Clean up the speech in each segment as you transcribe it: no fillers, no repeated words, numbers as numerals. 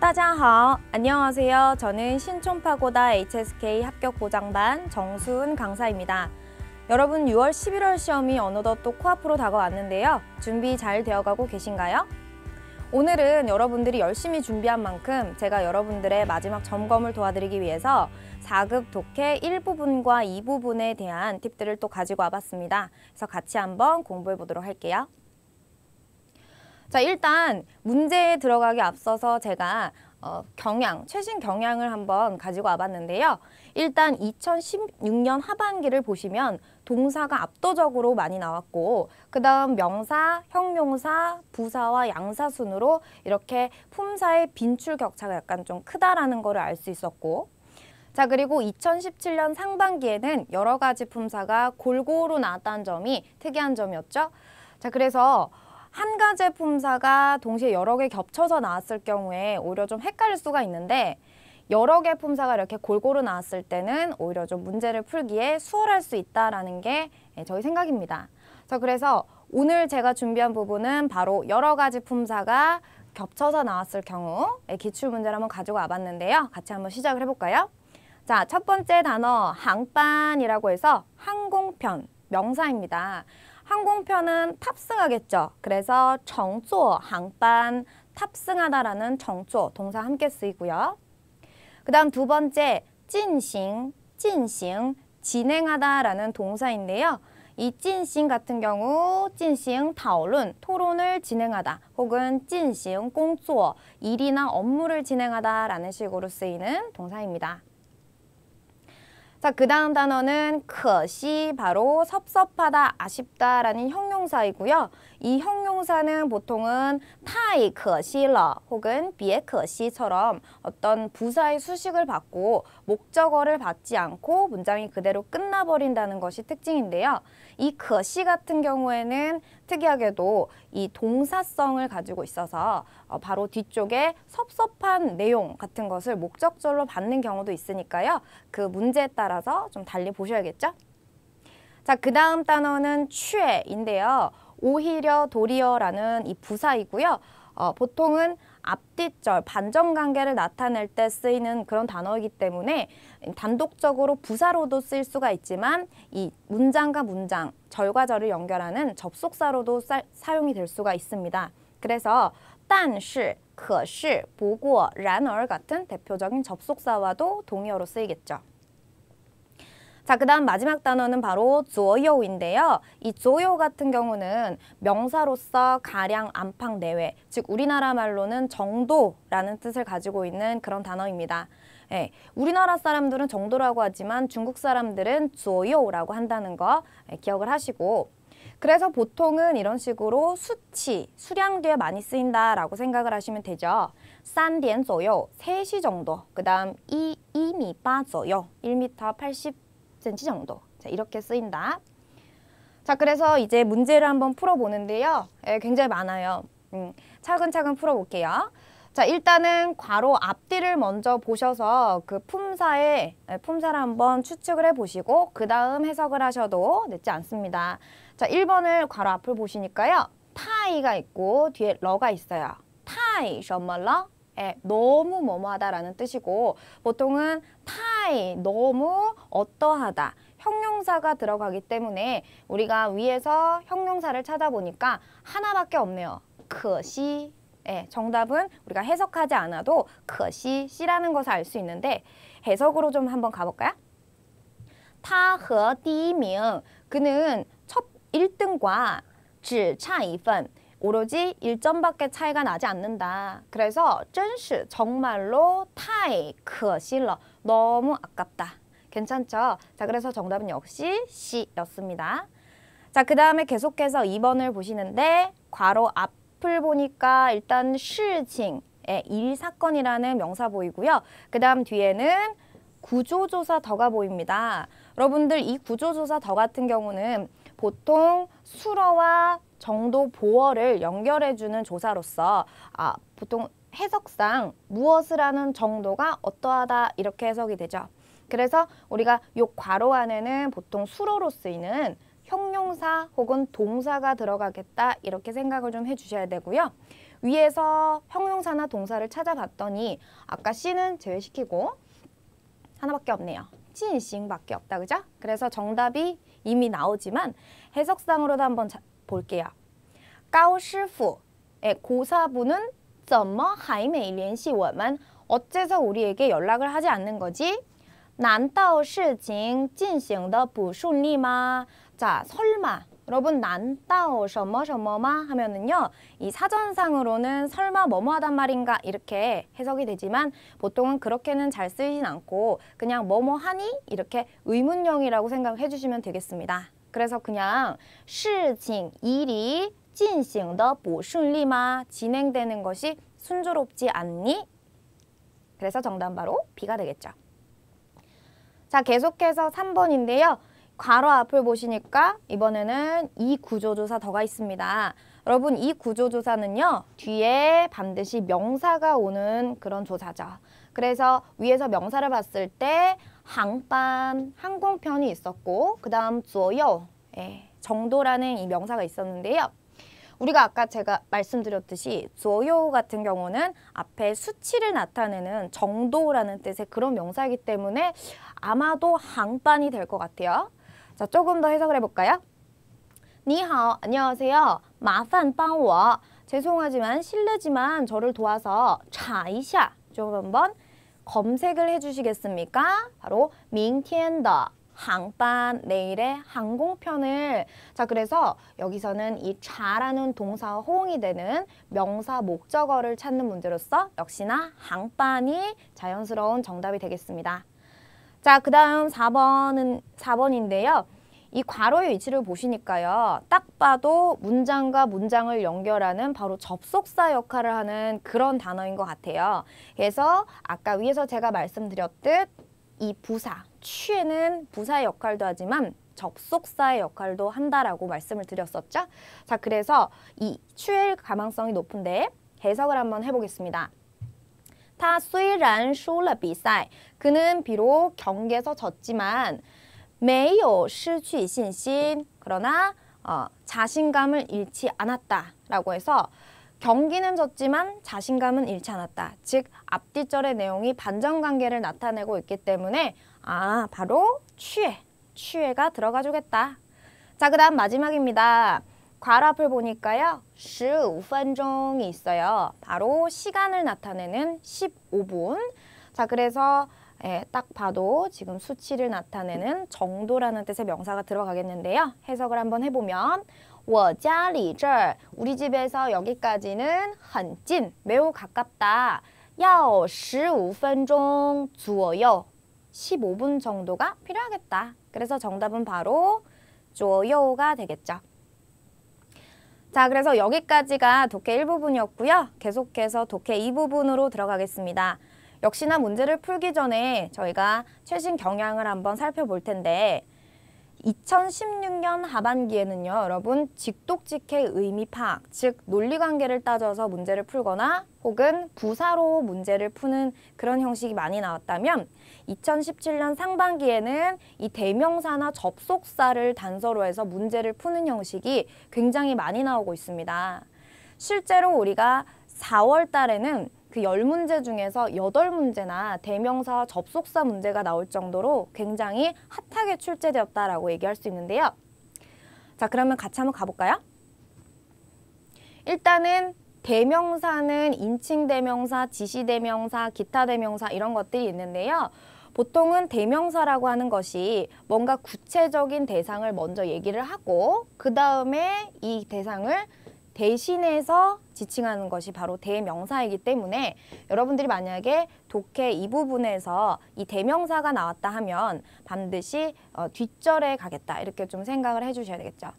大家好. 안녕하세요. 저는 신촌파고다 HSK 합격보장반 정수은 강사입니다. 여러분 6월 11월 시험이 어느덧 또 코앞으로 다가왔는데요. 준비 잘 되어가고 계신가요? 오늘은 여러분들이 열심히 준비한 만큼 제가 여러분들의 마지막 점검을 도와드리기 위해서 4급 독해 1부분과 2부분에 대한 팁들을 또 가지고 와봤습니다. 그래서 같이 한번 공부해 보도록 할게요. 자, 일단 문제에 들어가기 앞서서 제가 최신 경향을 한번 가지고 와봤는데요. 일단 2016년 하반기를 보시면 동사가 압도적으로 많이 나왔고 그 다음 명사, 형용사, 부사와 양사 순으로 이렇게 품사의 빈출 격차가 약간 좀 크다라는 거를 알 수 있었고 자, 그리고 2017년 상반기에는 여러 가지 품사가 골고루 나왔다는 점이 특이한 점이었죠. 자, 그래서 한 가지 품사가 동시에 여러 개 겹쳐서 나왔을 경우에 오히려 좀 헷갈릴 수가 있는데 여러 개 품사가 이렇게 골고루 나왔을 때는 오히려 좀 문제를 풀기에 수월할 수 있다라는 게 저희 생각입니다. 자, 그래서 오늘 제가 준비한 부분은 바로 여러 가지 품사가 겹쳐서 나왔을 경우의 기출문제를 한번 가지고 와봤는데요. 같이 한번 시작을 해볼까요? 자, 첫 번째 단어 항반이라고 해서 항공편, 명사입니다. 항공편은 탑승하겠죠. 그래서 정조, 항반, 탑승하다라는 정조, 동사 함께 쓰이고요. 그 다음 두 번째, 진싱, 진행하다라는 동사인데요. 이 진싱 같은 경우, 진싱,讨论, 토론을 진행하다, 혹은 진싱, 工作, 일이나 업무를 진행하다라는 식으로 쓰이는 동사입니다. 자, 그 다음 단어는 可惜, 바로 섭섭하다, 아쉽다라는 형용사이고요. 이 형용사는 보통은 太可惜了 혹은 别可惜처럼 어떤 부사의 수식을 받고 목적어를 받지 않고 문장이 그대로 끝나버린다는 것이 특징인데요. 이 可惜 같은 경우에는 특이하게도 이 동사성을 가지고 있어서 바로 뒤쪽에 섭섭한 내용 같은 것을 목적절로 받는 경우도 있으니까요. 그 문제에 따라서 좀 달리 보셔야겠죠? 자, 그 다음 단어는 취인데요. 오히려, 도리어라는 이 부사이고요. 보통은 앞뒤절, 반전관계를 나타낼 때 쓰이는 그런 단어이기 때문에 단독적으로 부사로도 쓰일 수가 있지만 이 문장과 문장, 절과 절을 연결하는 접속사로도 사용이 될 수가 있습니다. 그래서 但是, 可是, 不过, 然而 같은 대표적인 접속사와도 동의어로 쓰이겠죠. 자, 그 다음 마지막 단어는 바로 左右인데요. 이 左右 같은 경우는 명사로서 가량, 안팎, 내외, 즉 우리나라 말로는 정도라는 뜻을 가지고 있는 그런 단어입니다. 예, 우리나라 사람들은 정도라고 하지만 중국 사람들은 左右라고 한다는 거 기억을 하시고 그래서 보통은 이런 식으로 수치, 수량 뒤에 많이 쓰인다라고 생각을 하시면 되죠. 3点左右, 3시 정도, 그 다음 2m 8 左右, 1m 80cm 정도. 자, 이렇게 쓰인다. 자, 그래서 이제 문제를 한번 풀어보는데요. 굉장히 많아요. 차근차근 풀어볼게요. 자, 일단은 괄호 앞뒤를 먼저 보셔서 그 품사를 한번 추측을 해보시고 그 다음 해석을 하셔도 늦지 않습니다. 자, 1번을 괄호 앞을 보시니까요. 타이가 있고 뒤에 러가 있어요. 타이, 什么了? 너무 뭐뭐하다라는 뜻이고 보통은 타이, 너무 어떠하다. 형용사가 들어가기 때문에 우리가 위에서 형용사를 찾아보니까 하나밖에 없네요. 可惜. 정답은 우리가 해석하지 않아도 可惜, 씨라는 것을 알 수 있는데 해석으로 좀 한번 가볼까요? 他和第一名, 그는 첫 1등과 只差一分, 오로지 1점밖에 차이가 나지 않는다. 그래서 真是, 정말로 太可惜了, 너무 아깝다. 괜찮죠? 자, 그래서 정답은 역시 C였습니다. 자, 그 다음에 계속해서 2번을 보시는데 괄호 앞을 보니까 일단 事情, 일, 사건이라는 명사 보이고요. 그 다음 뒤에는 구조조사 더가 보입니다. 여러분들 이 구조조사 더 같은 경우는 보통 수러와 정도 보어를 연결해주는 조사로서 보통 해석상 무엇을 하는 정도가 어떠하다 이렇게 해석이 되죠. 그래서 우리가 요 괄호 안에는 보통 수로로 쓰이는 형용사 혹은 동사가 들어가겠다 이렇게 생각을 좀 해주셔야 되고요. 위에서 형용사나 동사를 찾아봤더니 아까 C는 제외시키고 하나밖에 없네요. 进行밖에 없다, 그죠? 그래서 정답이 이미 나오지만 해석상으로도 한번 볼게요. 高师傅, 고사부는 怎么还没联系我们? 어째서 우리에게 연락을 하지 않는 거지? 难道事情进行的不顺利吗? 자, 설마 여러분 难道什么什么吗? 하면은요. 이 사전상으로는 설마 뭐뭐 하단 말인가 이렇게 해석이 되지만 보통은 그렇게는 잘 쓰이진 않고 그냥 뭐뭐 하니? 이렇게 의문형이라고 생각해 주시면 되겠습니다. 그래서 그냥 事情 일이 进行的不顺利吗? 진행되는 것이 순조롭지 않니? 그래서 정답 바로 B가 되겠죠. 자, 계속해서 3번인데요. 괄호 앞을 보시니까 이번에는 이 구조조사 더가 있습니다. 여러분 이 구조조사는요. 뒤에 반드시 명사가 오는 그런 조사죠. 그래서 위에서 명사를 봤을 때 항반, 항공편이 있었고 그 다음 左右, 정도라는 이 명사가 있었는데요. 우리가 아까 제가 말씀드렸듯이 左右 같은 경우는 앞에 수치를 나타내는 정도라는 뜻의 그런 명사이기 때문에 아마도 항반이 될 것 같아요. 자, 조금 더 해석을 해볼까요? 你好, 안녕하세요. 麻烦帮我. 죄송하지만 실례지만 저를 도와서 查一下. 좀 한번 검색을 해주시겠습니까? 바로 明天的 항반, 내일의 항공편을. 자, 그래서 여기서는 이 차라는 동사와 호응이 되는 명사 목적어를 찾는 문제로서 역시나 항반이 자연스러운 정답이 되겠습니다. 자, 그 다음 4번인데요. 이 괄호의 위치를 보시니까요. 딱 봐도 문장과 문장을 연결하는 바로 접속사 역할을 하는 그런 단어인 것 같아요. 그래서 아까 위에서 제가 말씀드렸듯 이 부사, 취에는 부사의 역할도 하지만 접속사의 역할도 한다라고 말씀을 드렸었죠. 자, 그래서 이 취일 가망성이 높은데 해석을 한번 해보겠습니다. 他虽然输了比赛, 그는 비록 경기에서 졌지만 没有失去信心, 그러나 자신감을 잃지 않았다라고 해서 경기는 졌지만 자신감은 잃지 않았다. 즉 앞뒤절의 내용이 반전관계를 나타내고 있기 때문에 바로 취해가 들어가 주겠다. 자, 그 다음 마지막입니다. 괄호 앞을 보니까요. 15分钟이 있어요. 바로 시간을 나타내는 15분. 자, 그래서 딱 봐도 지금 수치를 나타내는 정도라는 뜻의 명사가 들어가겠는데요. 해석을 한번 해보면 我家离这儿, 우리 집에서 여기까지는 很近, 매우 가깝다. 要15分钟左右, 15분 정도가 필요하겠다. 그래서 정답은 바로 左右가 되겠죠. 자, 그래서 여기까지가 독해 1부분이었고요. 계속해서 독해 2부분으로 들어가겠습니다. 역시나 문제를 풀기 전에 저희가 최신 경향을 한번 살펴볼 텐데 2016년 하반기에는요. 여러분 직독직해 의미 파악, 즉 논리관계를 따져서 문제를 풀거나 혹은 부사로 문제를 푸는 그런 형식이 많이 나왔다면 2017년 상반기에는 이 대명사나 접속사를 단서로 해서 문제를 푸는 형식이 굉장히 많이 나오고 있습니다. 실제로 우리가 4월 달에는 그 10문제 중에서 8문제나 대명사와 접속사 문제가 나올 정도로 굉장히 핫하게 출제되었다라고 얘기할 수 있는데요. 자, 그러면 같이 한번 가볼까요? 일단은 대명사는 인칭대명사, 지시대명사, 기타대명사 이런 것들이 있는데요. 보통은 대명사라고 하는 것이 뭔가 구체적인 대상을 먼저 얘기를 하고 그 다음에 이 대상을 대신해서 지칭하는 것이 바로 대명사이기 때문에 여러분들이 만약에 독해 이 부분에서 이 대명사가 나왔다 하면 반드시 뒷절에 가겠다 이렇게 좀 생각을 해주셔야 되겠죠.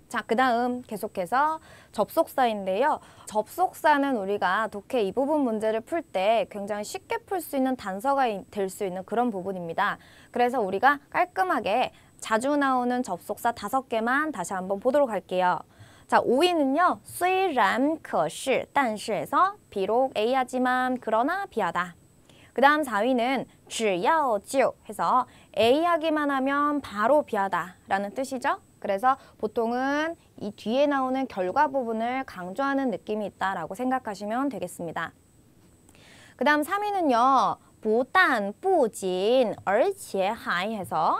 자, 그 다음 계속해서 접속사인데요. 접속사는 우리가 독해 이 부분 문제를 풀 때 굉장히 쉽게 풀 수 있는 단서가 될 수 있는 그런 부분입니다. 그래서 우리가 깔끔하게 자주 나오는 접속사 5개만 다시 한번 보도록 할게요. 자, 5위는요. 虽然可是但是에서 비록 A하지만 그러나 B하다. 그 다음 4위는 只要就해서 A 하기만 하면 바로 B하다 라는 뜻이죠. 그래서 보통은 이 뒤에 나오는 결과 부분을 강조하는 느낌이 있다라고 생각하시면 되겠습니다. 그 다음 3위는요. 不但不仅而且还 해서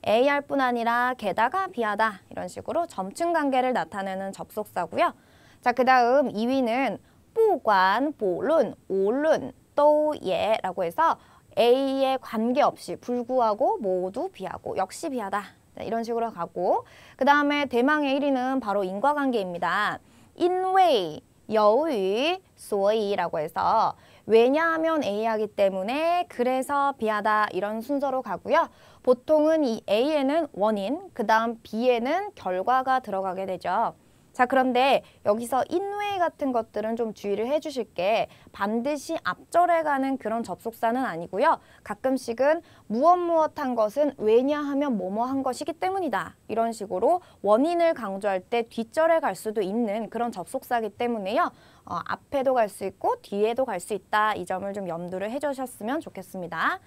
A할 뿐 아니라 게다가 B하다 이런 식으로 점층 관계를 나타내는 접속사고요. 자, 그 다음 2위는 不管不论无论都也라고 해서 A에 관계없이 불구하고 모두 B하고 역시 B하다 이런 식으로 가고 그 다음에 대망의 1위는 바로 인과관계입니다. 因为由于所以라고 해서 왜냐하면 A하기 때문에 그래서 B하다 이런 순서로 가고요. 보통은 이 A에는 원인, 그 다음 B에는 결과가 들어가게 되죠. 자, 그런데 여기서 인외 같은 것들은 좀 주의를 해주실 게 반드시 앞절에 가는 그런 접속사는 아니고요. 가끔씩은 무엇한 것은 왜냐하면 뭐뭐 한 것이기 때문이다. 이런 식으로 원인을 강조할 때 뒷절에 갈 수도 있는 그런 접속사이기 때문에요. 앞에도 갈 수 있고 뒤에도 갈 수 있다. 이 점을 좀 염두를 해주셨으면 좋겠습니다.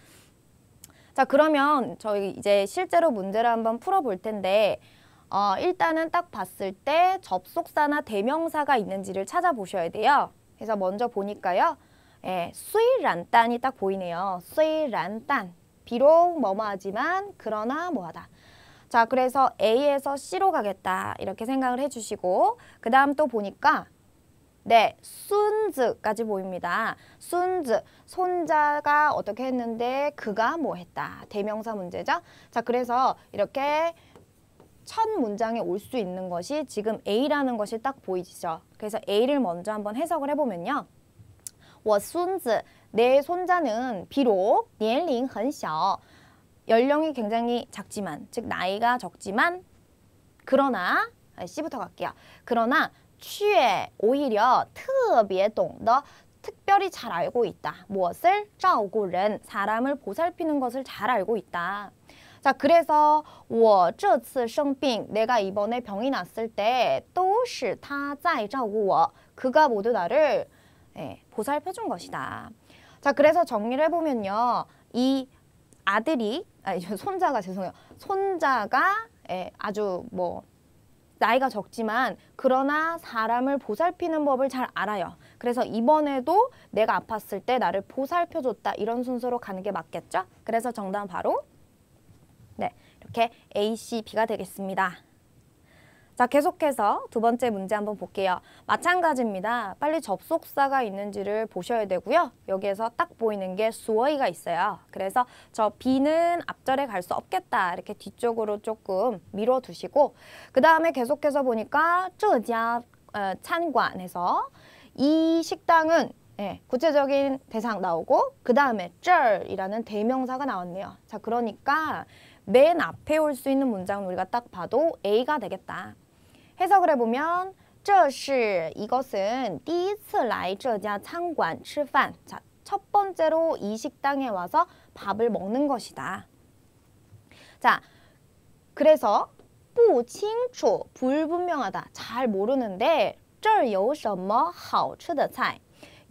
자, 그러면 저희 이제 실제로 문제를 한번 풀어볼 텐데 일단은 딱 봤을 때 접속사나 대명사가 있는지를 찾아보셔야 돼요. 그래서 먼저 보니까요. 예, 虽然딴이 딱 보이네요. 虽然딴. 비록 뭐뭐하지만 그러나 뭐하다. 자, 그래서 A에서 C로 가겠다. 이렇게 생각을 해주시고 그 다음 또 보니까 네, 순즈까지 보입니다. 순즈, 손자가 어떻게 했는데 그가 뭐 했다. 대명사 문제죠. 자, 그래서 이렇게 첫 문장에 올 수 있는 것이 지금 A라는 것이 딱 보이시죠? 그래서 A를 먼저 한번 해석을 해보면요. 我孙子, 내 손자는 비록 年龄很小, 연령이 굉장히 작지만, 즉 나이가 적지만, 그러나, C부터 갈게요. 그러나 却 오히려 特别懂得, 특별히 잘 알고 있다. 무엇을? 照顾人, 사람을 보살피는 것을 잘 알고 있다. 자, 그래서 我这次生病, 내가 이번에 병이 났을 때 都是他在照顾我, 그가 모두 나를 보살펴준 것이다. 자, 그래서 정리를 해보면요. 이 아들이, 손자가 죄송해요. 손자가 아주 뭐 나이가 적지만 그러나 사람을 보살피는 법을 잘 알아요. 그래서 이번에도 내가 아팠을 때 나를 보살펴줬다. 이런 순서로 가는 게 맞겠죠? 그래서 정답은 바로 네, 이렇게 A, C, B가 되겠습니다. 자, 계속해서 두 번째 문제 한번 볼게요. 마찬가지입니다. 빨리 접속사가 있는지를 보셔야 되고요. 여기에서 딱 보이는 게 수어이가 있어요. 그래서 저 B는 앞절에 갈 수 없겠다. 이렇게 뒤쪽으로 조금 밀어두시고 그 다음에 계속해서 보니까 这家 餐馆에서 이 식당은 구체적인 대상 나오고 그 다음에 这儿이라는 대명사가 나왔네요. 자, 그러니까 맨 앞에 올 수 있는 문장은 우리가 딱 봐도 A가 되겠다. 해석을 해보면 这是 이것은 第一次来这家餐馆吃饭. 자, 첫 번째로 이 식당에 와서 밥을 먹는 것이다. 자, 그래서 不清楚 불분명하다. 잘 모르는데 这儿有什么好吃的菜.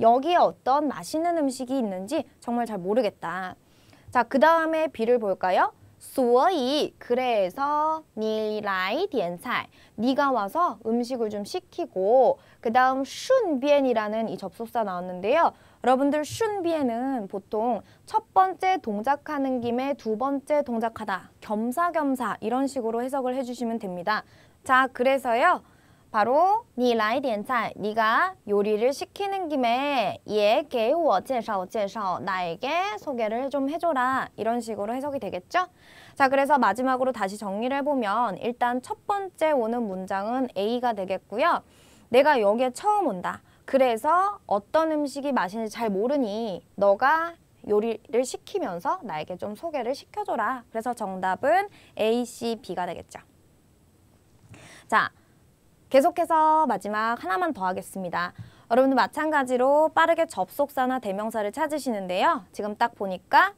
여기에 어떤 맛있는 음식이 있는지 정말 잘 모르겠다. 자, 그 다음에 B를 볼까요? 所以 그래서 你来点菜 네가 와서 음식을 좀 시키고 그 다음 顺便이라는 이 접속사 나왔는데요. 여러분들 顺便은 보통 첫 번째 동작하는 김에 두 번째 동작하다 겸사겸사 이런 식으로 해석을 해주시면 됩니다. 자, 그래서요. 바로 你来点菜 네가 요리를 시키는 김에 也给我介绍介绍 나에게 소개를 좀 해줘라 이런 식으로 해석이 되겠죠? 자, 그래서 마지막으로 다시 정리를 해보면 일단 첫 번째 오는 문장은 A가 되겠고요. 내가 여기에 처음 온다. 그래서 어떤 음식이 맛있는지 잘 모르니 너가 요리를 시키면서 나에게 좀 소개를 시켜줘라. 그래서 정답은 A, C, B가 되겠죠. 자, 계속해서 마지막 하나만 더 하겠습니다. 여러분들 마찬가지로 빠르게 접속사나 대명사를 찾으시는데요. 지금 딱 보니까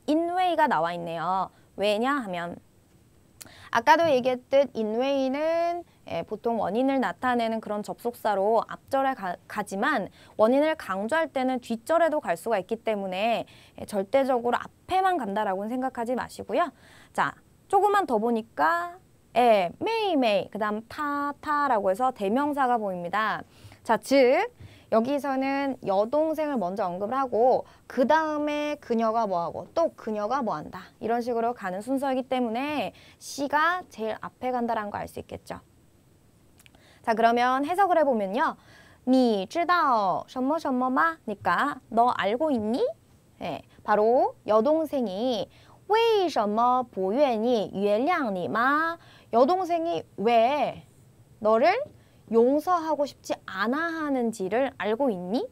인웨이가 나와 있네요. 왜냐하면 아까도 얘기했듯 인웨이는 보통 원인을 나타내는 그런 접속사로 앞절에 가지만 원인을 강조할 때는 뒷절에도 갈 수가 있기 때문에 절대적으로 앞에만 간다라고는 생각하지 마시고요. 자, 조금만 더 보니까 매일매일, 그 다음 타라고 해서 대명사가 보입니다. 자, 즉 여기서는 여동생을 먼저 언급을 하고 그 다음에 그녀가 뭐하고 또 그녀가 뭐한다. 이런 식으로 가는 순서이기 때문에 C가 제일 앞에 간다라는 거 알 수 있겠죠. 자, 그러면 해석을 해보면요. 你知道什么什么吗? 니까 너 알고 있니? 네, 바로 여동생이 为什么不愿意原谅你吗? 여동생이 왜 너를 용서하고 싶지 않아 하는지를 알고 있니?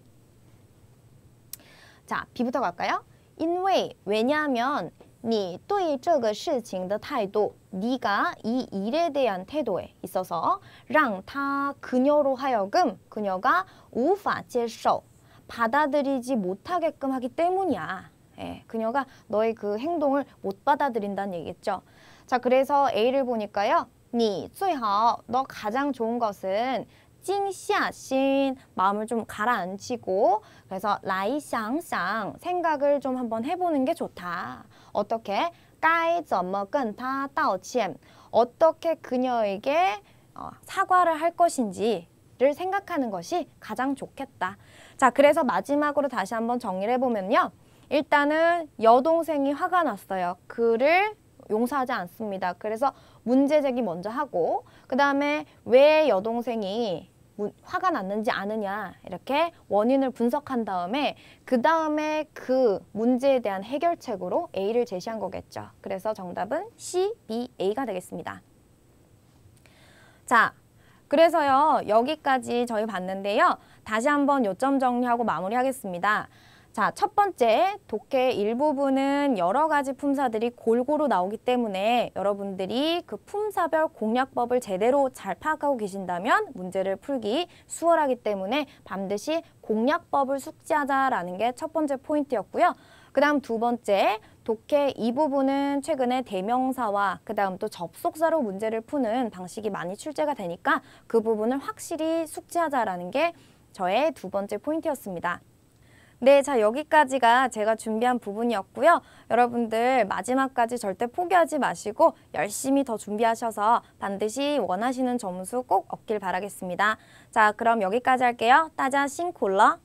자, B부터 갈까요? 因为 왜냐하면 你对这个事情的态度 네가 이 일에 대한 태도에 있어서 让他 그녀로 하여금 그녀가 无法接受 받아들이지 못하게끔 하기 때문이야. 그녀가 너의 그 행동을 못 받아들인다는 얘기겠죠. 자, 그래서 A를 보니까요. 你最好 너 가장 좋은 것은 静下心 마음을 좀 가라앉히고 그래서 来想想 생각을 좀 한번 해보는 게 좋다. 어떻게? 该怎么跟他道歉 어떻게 그녀에게 사과를 할 것인지를 생각하는 것이 가장 좋겠다. 자, 그래서 마지막으로 다시 한번 정리를 해보면요. 일단은 여동생이 화가 났어요. 그를 용서하지 않습니다. 그래서 문제 제기 먼저 하고 그 다음에 왜 여동생이 화가 났는지 아느냐 이렇게 원인을 분석한 다음에 그 다음에 그 문제에 대한 해결책으로 A를 제시한 거겠죠. 그래서 정답은 C, B, A가 되겠습니다. 자, 그래서요 여기까지 저희 봤는데요. 다시 한번 요점 정리하고 마무리하겠습니다. 자, 첫 번째, 독해 일부분은 여러 가지 품사들이 골고루 나오기 때문에 여러분들이 그 품사별 공략법을 제대로 잘 파악하고 계신다면 문제를 풀기 수월하기 때문에 반드시 공략법을 숙지하자라는 게 첫 번째 포인트였고요. 그 다음 두 번째, 독해 이 부분은 최근에 대명사와 그 다음 또 접속사로 문제를 푸는 방식이 많이 출제가 되니까 그 부분을 확실히 숙지하자라는 게 저의 두 번째 포인트였습니다. 네, 자 여기까지가 제가 준비한 부분이었고요. 여러분들 마지막까지 절대 포기하지 마시고 열심히 더 준비하셔서 반드시 원하시는 점수 꼭 얻길 바라겠습니다. 자, 그럼 여기까지 할게요. 大家辛苦了。